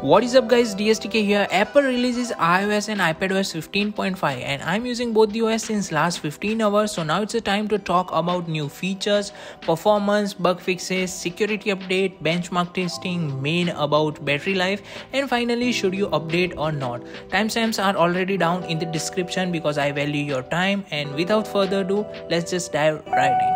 What is up guys, DSTK here. Apple releases iOS and iPadOS 15.5 and I'm using both the OS since last 15 hours. So now it's the time to talk about new features, performance, bug fixes, security update, benchmark testing, main about battery life, and finally should you update or not. Timestamps are already down in the description because I value your time, and without further ado, let's just dive right in.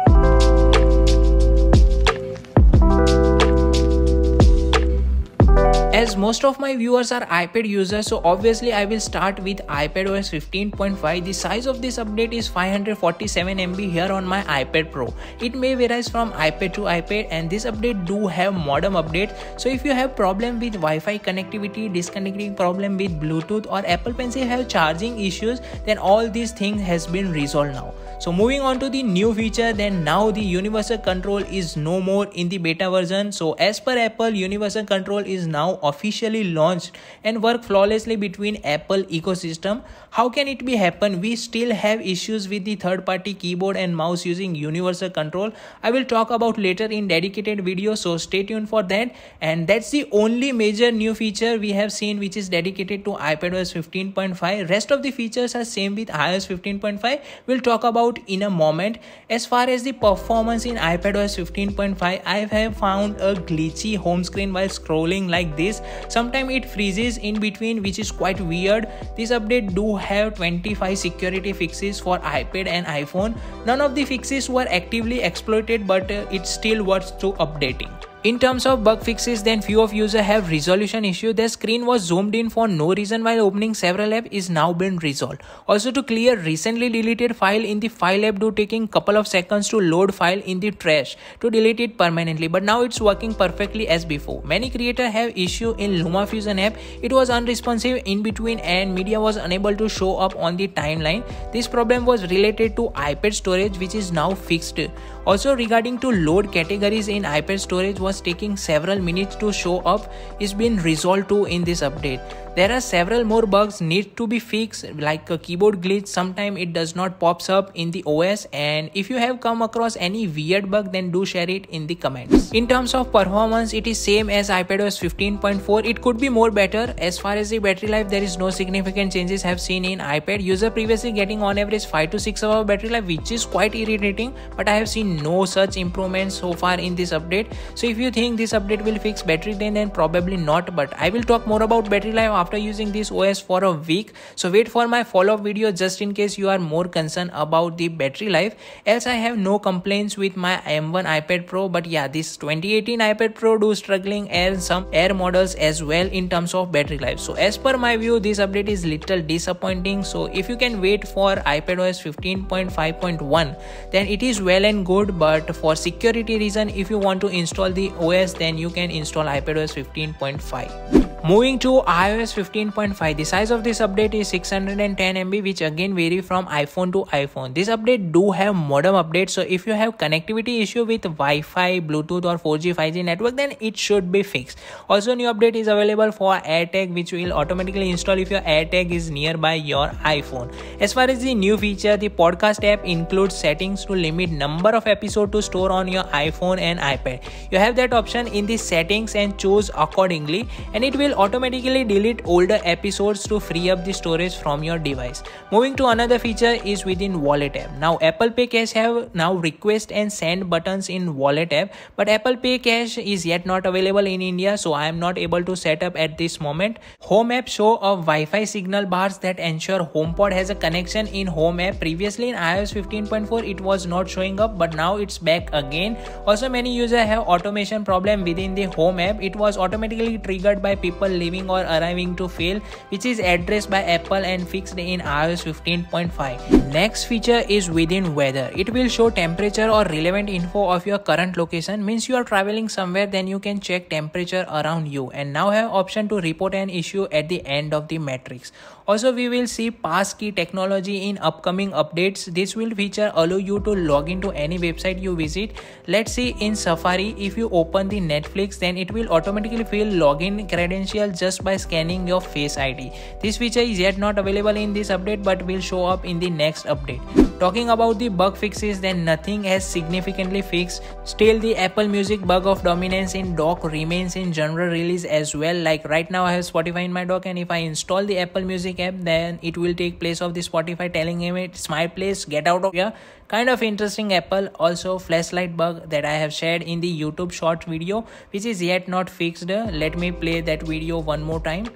As most of my viewers are iPad users, so obviously I will start with iPadOS 15.5. The size of this update is 547 MB here on my iPad Pro. It may vary from iPad to iPad, and this update do have modem updates. So if you have problem with Wi-Fi connectivity, disconnecting problem with Bluetooth, or Apple Pencil have charging issues, then all these things has been resolved now. So moving on to the new feature, then now the universal control is no more in the beta version. So as per Apple, universal control is now officially launched and work flawlessly between Apple ecosystem. How can it be happen? We still have issues with the third-party keyboard and mouse using universal control. I will talk about later in dedicated video, so stay tuned for that. And that's the only major new feature we have seen which is dedicated to iPadOS 15.5. Rest of the features are same with iOS 15.5. We'll talk about in a moment. As far as the performance in iPadOS 15.5, I have found a glitchy home screen while scrolling like this. Sometimes it freezes in between, which is quite weird. This update do have 25 security fixes for iPad and iPhone. None of the fixes were actively exploited, but it still worth to updating. In terms of bug fixes, then few of users have resolution issue. Their screen was zoomed in for no reason while opening several apps is now been resolved. Also, to clear recently deleted file in the file app do taking couple of seconds to load file in the trash to delete it permanently, but now it's working perfectly as before. Many creators have issue in LumaFusion app. It was unresponsive in between and media was unable to show up on the timeline. This problem was related to iPad storage, which is now fixed. Also, regarding to load categories in iPad storage was taking several minutes to show up is been resolved too in this update. There are several more bugs need to be fixed, like a keyboard glitch. Sometimes it does not pops up in the OS, and if you have come across any weird bug, then do share it in the comments. In terms of performance, it is same as iPadOS 15.4. It could be more better. As far as the battery life, there is no significant changes have seen in iPad. User previously getting on average 5 to 6 hours battery life, which is quite irritating, but I have seen no such improvements so far in this update. So if you think this update will fix battery, then probably not, but I will talk more about battery life after using this OS for a week. So wait for my follow-up video just in case you are more concerned about the battery life. Else I have no complaints with my M1 iPad Pro, but yeah, this 2018 iPad Pro do struggling and some Air models as well in terms of battery life. So as per my view, this update is little disappointing. So if you can wait for iPadOS 15.5.1, then it is well and good, but for security reason, if you want to install the OS, then you can install iPadOS 15.5. Moving to iOS 15.5, the size of this update is 610 MB, which again vary from iPhone to iPhone. This update do have modem updates, so if you have connectivity issue with Wi-Fi, Bluetooth or 4G, 5G network, then it should be fixed. Also, new update is available for AirTag, which will automatically install if your AirTag is nearby your iPhone. As far as the new feature, the podcast app includes settings to limit number of episodes to store on your iPhone and iPad. You have that option in the settings and choose accordingly, and it will automatically delete older episodes to free up the storage from your device. Moving to another feature is within Wallet app. Now Apple Pay Cash have now request and send buttons in Wallet app, but Apple Pay Cash is yet not available in India, so I am not able to set up at this moment. Home app show a Wi-Fi signal bars that ensure HomePod has a connection in Home app. Previously in iOS 15.4 it was not showing up, but now it's back again. Also, many users have automation problem within the Home app. It was automatically triggered by people leaving or arriving to fail, which is addressed by Apple and fixed in iOS 15.5. Next feature is within weather. It will show temperature or relevant info of your current location. Means you are traveling somewhere, then you can check temperature around you, and now have option to report an issue at the end of the matrix. Also, we will see passkey technology in upcoming updates. This will feature allow you to log into any website you visit. Let's see in Safari, if you open the Netflix, then it will automatically fill login credentials credentials just by scanning your Face ID. This feature is yet not available in this update but will show up in the next update. Talking about the bug fixes, then nothing has significantly fixed. Still, the Apple Music bug of dominance in dock remains in general release as well. Like right now I have Spotify in my dock, and if I install the Apple Music app, then it will take place of the Spotify telling him it's my place, get out of here. Kind of interesting Apple. Also, flashlight bug that I have shared in the YouTube short video, which is yet not fixed. Let me play that video one more time.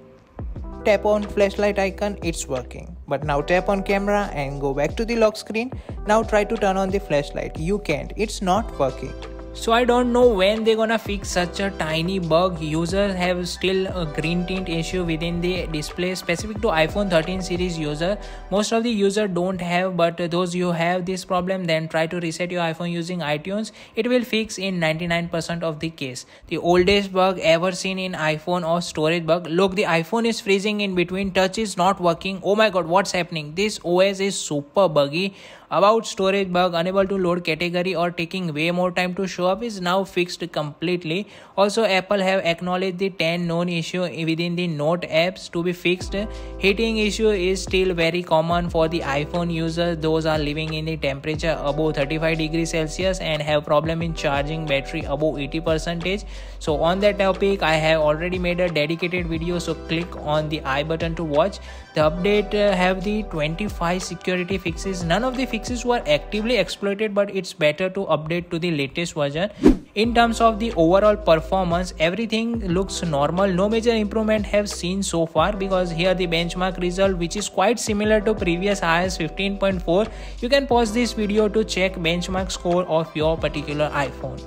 Tap on flashlight icon, it's working. But now tap on camera and go back to the lock screen. Now try to turn on the flashlight. You can't, it's not working. So I don't know when they're gonna fix such a tiny bug. Users have still a green tint issue within the display specific to iPhone 13 series user. Most of the users don't have, but those who have this problem, then try to reset your iPhone using iTunes. It will fix in 99% of the case. The oldest bug ever seen in iPhone or storage bug. Look, the iPhone is freezing in between, touch is not working. Oh my god, what's happening? This OS is super buggy. About storage bug, unable to load category or taking way more time to show up is now fixed completely. Also, Apple have acknowledged the 10 known issue within the Note apps to be fixed. Heating issue is still very common for the iPhone users. Those are living in the temperature above 35 degrees Celsius and have problem in charging battery above 80%. So on that topic, I have already made a dedicated video, so click on the I button to watch. The update have the 25 security fixes. None of the fixes were actively exploited, but it's better to update to the latest version. In terms of the overall performance, everything looks normal. No major improvement have seen so far, because here the benchmark result, which is quite similar to previous iOS 15.4. You can pause this video to check benchmark score of your particular iPhone.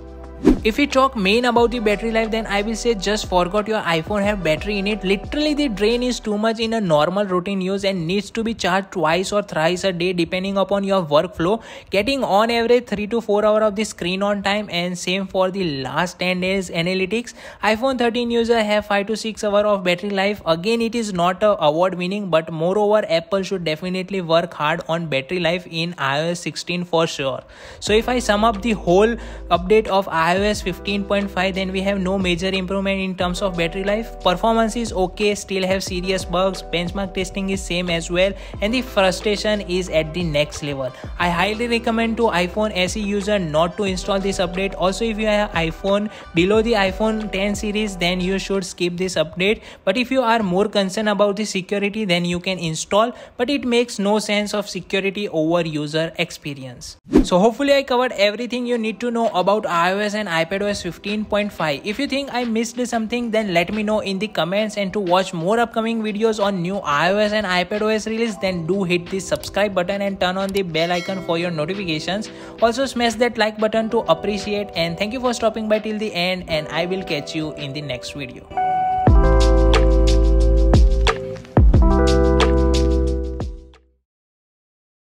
If we talk main about the battery life, then I will say just forgot your iPhone have battery in it. Literally the drain is too much in a normal routine use and needs to be charged twice or thrice a day depending upon your workflow. Getting on average 3 to 4 hours of the screen on time, and same for the last 10 days analytics. iPhone 13 user have 5 to 6 hours of battery life. Again, it is not a award winning, but moreover Apple should definitely work hard on battery life in iOS 16 for sure. So if I sum up the whole update of iOS 15.5, then we have no major improvement in terms of battery life. Performance is okay, still have serious bugs. Benchmark testing is same as well, and the frustration is at the next level. I highly recommend to iPhone SE user not to install this update. Also, if you have iPhone below the iPhone 10 series, then you should skip this update. But if you are more concerned about the security, then you can install, but it makes no sense of security over user experience. So hopefully I covered everything you need to know about iOS and iPadOS 15.5. If you think I missed something, then let me know in the comments. And to watch more upcoming videos on new iOS and iPadOS release, then do hit the subscribe button and turn on the bell icon for your notifications. Also smash that like button to appreciate, and thank you for stopping by till the end, and I will catch you in the next video.